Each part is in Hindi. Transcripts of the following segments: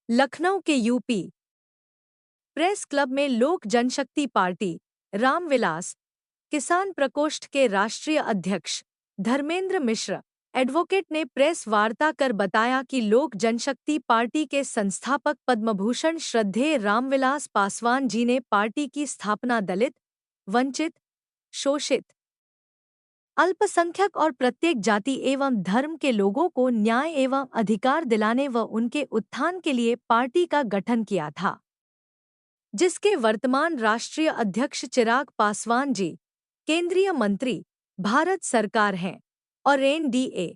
लखनऊ के यूपी प्रेस क्लब में लोक जनशक्ति पार्टी रामविलास किसान प्रकोष्ठ के राष्ट्रीय अध्यक्ष धर्मेंद्र मिश्र एडवोकेट ने प्रेस वार्ता कर बताया कि लोक जनशक्ति पार्टी के संस्थापक पद्मभूषण श्रद्धेय रामविलास पासवान जी ने पार्टी की स्थापना दलित, वंचित, शोषित, अल्पसंख्यक और प्रत्येक जाति एवं धर्म के लोगों को न्याय एवं अधिकार दिलाने व उनके उत्थान के लिए पार्टी का गठन किया था, जिसके वर्तमान राष्ट्रीय अध्यक्ष चिराग पासवान जी केंद्रीय मंत्री भारत सरकार हैं और एनडीए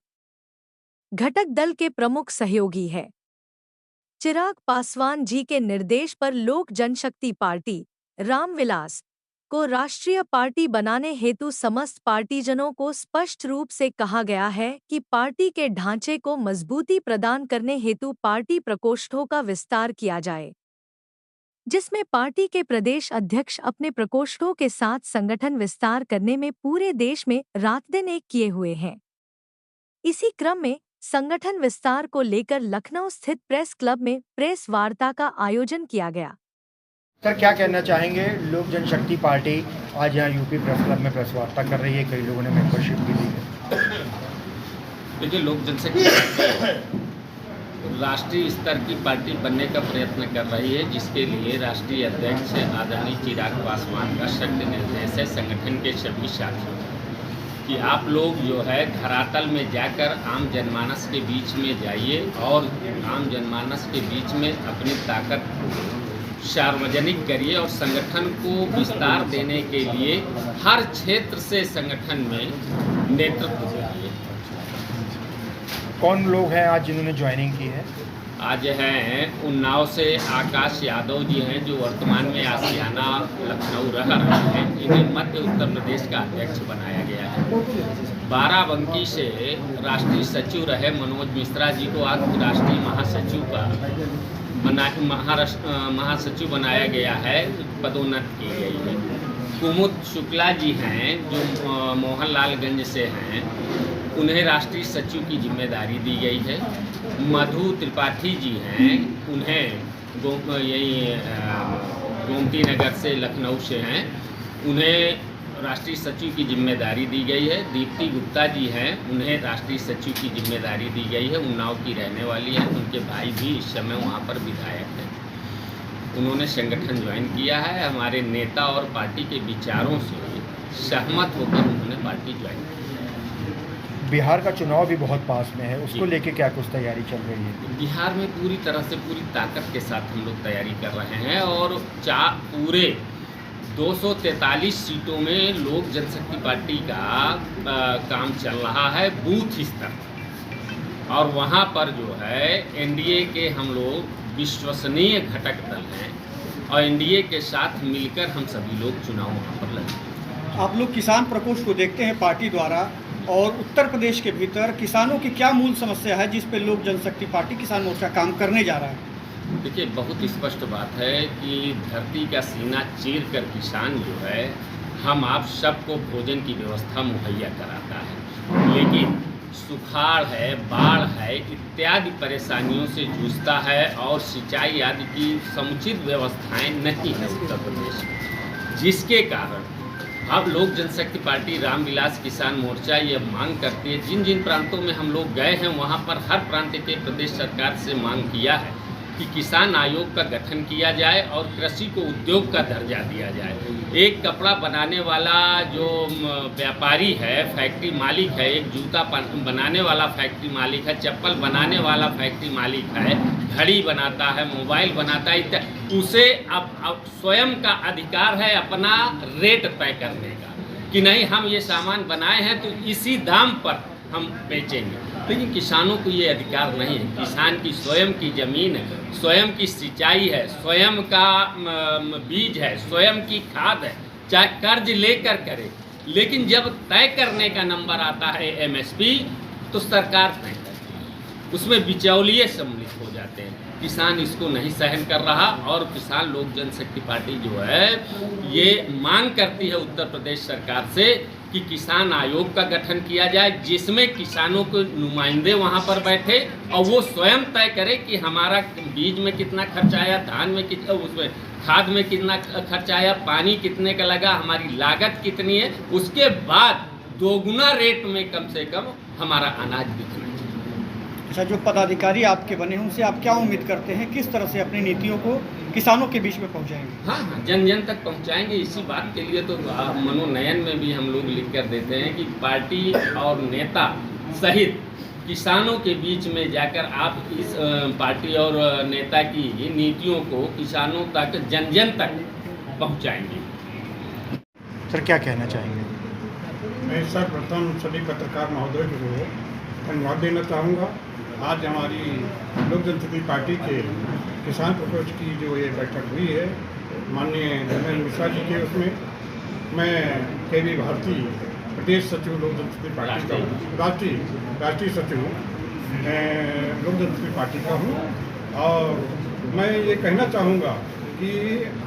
घटक दल के प्रमुख सहयोगी है। चिराग पासवान जी के निर्देश पर लोक जनशक्ति पार्टी रामविलास को राष्ट्रीय पार्टी बनाने हेतु समस्त पार्टीजनों को स्पष्ट रूप से कहा गया है कि पार्टी के ढांचे को मजबूती प्रदान करने हेतु पार्टी प्रकोष्ठों का विस्तार किया जाए, जिसमें पार्टी के प्रदेश अध्यक्ष अपने प्रकोष्ठों के साथ संगठन विस्तार करने में पूरे देश में रात दिन एक किए हुए हैं। इसी क्रम में संगठन विस्तार को लेकर लखनऊ स्थित प्रेस क्लब में प्रेस वार्ता का आयोजन किया गया। सर, क्या कहना चाहेंगे? लोक जनशक्ति पार्टी आज यहाँ यूपी प्रेस क्लब में प्रेस वार्ता कर रही है, कई लोगों ने मेंबरशिप भी ली है। देखिए, लोक जनशक्ति पार्टी राष्ट्रीय स्तर की पार्टी बनने का प्रयत्न कर रही है, जिसके लिए राष्ट्रीय अध्यक्ष आदरणीय चिराग पासवान का सख्त निर्देश है संगठन के सभी साथियों कि आप लोग जो है धरातल में जाकर आम जनमानस के बीच में जाइए और आम जनमानस के बीच में अपनी ताकत सार्वजनिक करिए और संगठन को विस्तार देने के लिए हर क्षेत्र से संगठन में नेतृत्व करिए। कौन लोग हैं आज जिन्होंने ज्वाइनिंग की है? आज हैं उन्नाव से आकाश यादव जी हैं, जो वर्तमान में आशियाना लखनऊ रह रहे हैं। इन्हें मध्य उत्तर प्रदेश का अध्यक्ष बनाया गया है। बाराबंकी से राष्ट्रीय सचिव रहे मनोज मिश्रा जी को आज राष्ट्रीय महासचिव का महासचिव बनाया गया है, पदोन्नत की गई है। कुमुद शुक्ला जी हैं, जो मोहनलालगंज से हैं, उन्हें राष्ट्रीय सचिव की जिम्मेदारी दी गई है। मधु त्रिपाठी जी हैं, उन्हें गोमती नगर से लखनऊ से हैं, उन्हें राष्ट्रीय सचिव की जिम्मेदारी दी गई है। दीप्ति गुप्ता जी हैं, उन्हें राष्ट्रीय सचिव की जिम्मेदारी दी गई है। उन्नाव की रहने वाली हैं, उनके भाई भी इस समय वहाँ पर विधायक हैं। उन्होंने संगठन ज्वाइन किया है। हमारे नेता और पार्टी के विचारों से सहमत होकर उन्होंने पार्टी ज्वाइन की। बिहार का चुनाव भी बहुत पास में है, उसको लेके क्या कुछ तैयारी चल रही है? बिहार में पूरी तरह से पूरी ताकत के साथ हम लोग तैयारी कर रहे हैं और पूरे 243 सीटों में लोक जनशक्ति पार्टी का काम चल रहा है बूथ स्तर, और वहाँ पर जो है एनडीए के हम लोग विश्वसनीय घटक दल हैं और एनडीए के साथ मिलकर हम सभी लोग चुनाव वहाँ पर लड़ेंगे। आप लोग किसान प्रकोष्ठ को देखते हैं पार्टी द्वारा, और उत्तर प्रदेश के भीतर किसानों की क्या मूल समस्या है जिस पे लोक जनशक्ति पार्टी किसान मोर्चा काम करने जा रहा है? देखिए, बहुत स्पष्ट बात है कि धरती का सीना चीर कर किसान जो है हम आप सबको भोजन की व्यवस्था मुहैया कराता है, लेकिन सुखाड़ है, बाढ़ है इत्यादि परेशानियों से जूझता है और सिंचाई आदि की समुचित व्यवस्थाएं नहीं है उत्तर प्रदेश में, जिसके कारण अब लोक जनशक्ति पार्टी रामविलास किसान मोर्चा ये मांग करती है। जिन जिन प्रांतों में हम लोग गए हैं वहाँ पर हर प्रांत के प्रदेश सरकार से मांग किया है कि किसान आयोग का गठन किया जाए और कृषि को उद्योग का दर्जा दिया जाए। एक कपड़ा बनाने वाला जो व्यापारी है, फैक्ट्री मालिक है, एक जूता बनाने वाला फैक्ट्री मालिक है, चप्पल बनाने वाला फैक्ट्री मालिक है, घड़ी बनाता है, मोबाइल बनाता है, उसे अब स्वयं का अधिकार है अपना रेट तय करने का कि नहीं हम ये सामान बनाए हैं तो इसी दाम पर हम बेचेंगे। लेकिन किसानों को ये अधिकार नहीं है। किसान की स्वयं की ज़मीन है, स्वयं की सिंचाई है, स्वयं का बीज है, स्वयं की खाद है, चाहे कर्ज लेकर करे, लेकिन जब तय करने का नंबर आता है एमएसपी तो सरकार तय करती है, उसमें बिचौलिए सम्मिलित हो जाते हैं। किसान इसको नहीं सहन कर रहा और किसान लोक जनशक्ति पार्टी जो है ये मांग करती है उत्तर प्रदेश सरकार से कि किसान आयोग का गठन किया जाए, जिसमें किसानों के नुमाइंदे वहां पर बैठे और वो स्वयं तय करे कि हमारा बीज में कितना खर्च आया, धान में कितना, उसमें खाद में कितना खर्च आया, पानी कितने का लगा, हमारी लागत कितनी है। उसके बाद दोगुना रेट में कम से कम हमारा अनाज बिकना चाहिए। अच्छा, जो पदाधिकारी आपके बने हैं उनसे आप क्या उम्मीद करते हैं, किस तरह से अपनी नीतियों को किसानों के बीच में पहुंचाएंगे? हाँ, जन जन तक पहुंचाएंगे। इसी बात के लिए तो मनोनयन में भी हम लोग लिख कर देते हैं कि पार्टी और नेता सहित किसानों के बीच में जाकर आप इस पार्टी और नेता की नीतियों को किसानों तक, जन जन तक पहुंचाएंगे। सर क्या कहना चाहेंगे? मैं सर्वप्रथम सभी पत्रकार महोदय को धन्यवाद देना चाहूँगा। आज हमारी लोक जनशक्ति पार्टी के किसान प्रकोष्ठ की जो ये बैठक हुई है, माननीय धर्मेंद्र मिश्रा जी के, उसमें मैं केवी भारती प्रदेश सचिव लोक जनशक्ति पार्टी का हूँ, राष्ट्रीय सचिव लोक जनशक्ति पार्टी का हूँ। और मैं ये कहना चाहूँगा कि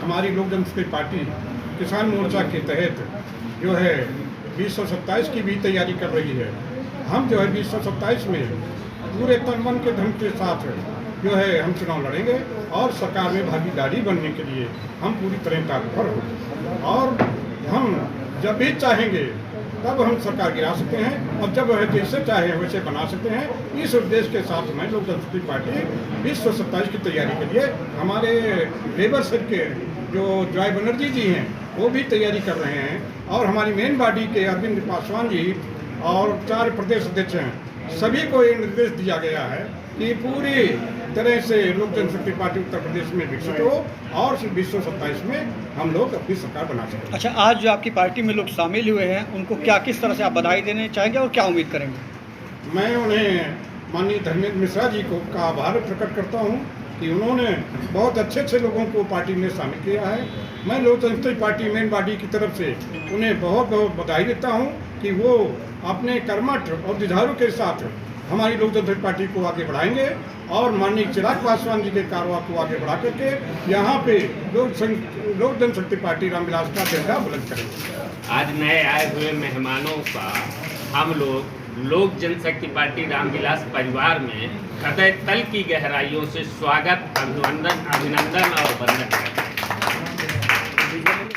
हमारी लोक जनशक्ति पार्टी किसान मोर्चा के तहत जो है 2027 की भी तैयारी कर रही है। हम जो है 2027 में पूरे तन मन के धन के साथ जो है हम चुनाव लड़ेंगे और सरकार में भागीदारी बनने के लिए हम पूरी तरह तत्पर होंगे। और हम जब भी चाहेंगे तब हम सरकार गिरा सकते हैं और जब वह जैसे चाहे वैसे बना सकते हैं। इस उद्देश्य के साथ में लोक जनशक्ति पार्टी 2027 की तैयारी के लिए हमारे लेबर सेल के जो जॉय बनर्जी जी हैं वो भी तैयारी कर रहे हैं और हमारी मेन बॉडी के अरविंद पासवान जी और 4 प्रदेश अध्यक्ष हैं, सभी को ये निर्देश दिया गया है कि पूरी तरह से लोक जनशक्ति पार्टी उत्तर प्रदेश में विकसित हो और 2027 में हम लोग अपनी सरकार बना सकें। अच्छा, आज जो आपकी पार्टी में लोग शामिल हुए हैं उनको क्या, किस तरह से आप बधाई देने चाहेंगे और क्या उम्मीद करेंगे? मैं उन्हें माननीय धर्मेंद्र मिश्रा जी को का आभार प्रकट करता हूँ कि उन्होंने बहुत अच्छे लोगों को पार्टी में शामिल किया है। मैं लोक जनशक्ति पार्टी मेन बॉडी की तरफ से उन्हें बहुत बधाई देता हूँ कि वो अपने कर्मठ और जुझारू के साथ हमारी लोक जनशक्ति पार्टी को आगे बढ़ाएंगे और माननीय चिराग पासवान जी के कारवा को आगे बढ़ा करके यहाँ पे लोक जनशक्ति पार्टी रामविलास का झंडा बुलंद करेंगे। आज नए आए हुए मेहमानों का हम लोग लोक जनशक्ति पार्टी रामविलास परिवार में हृदय तल की गहराइयों से स्वागत, अभिनंदन और वंदन करते हैं।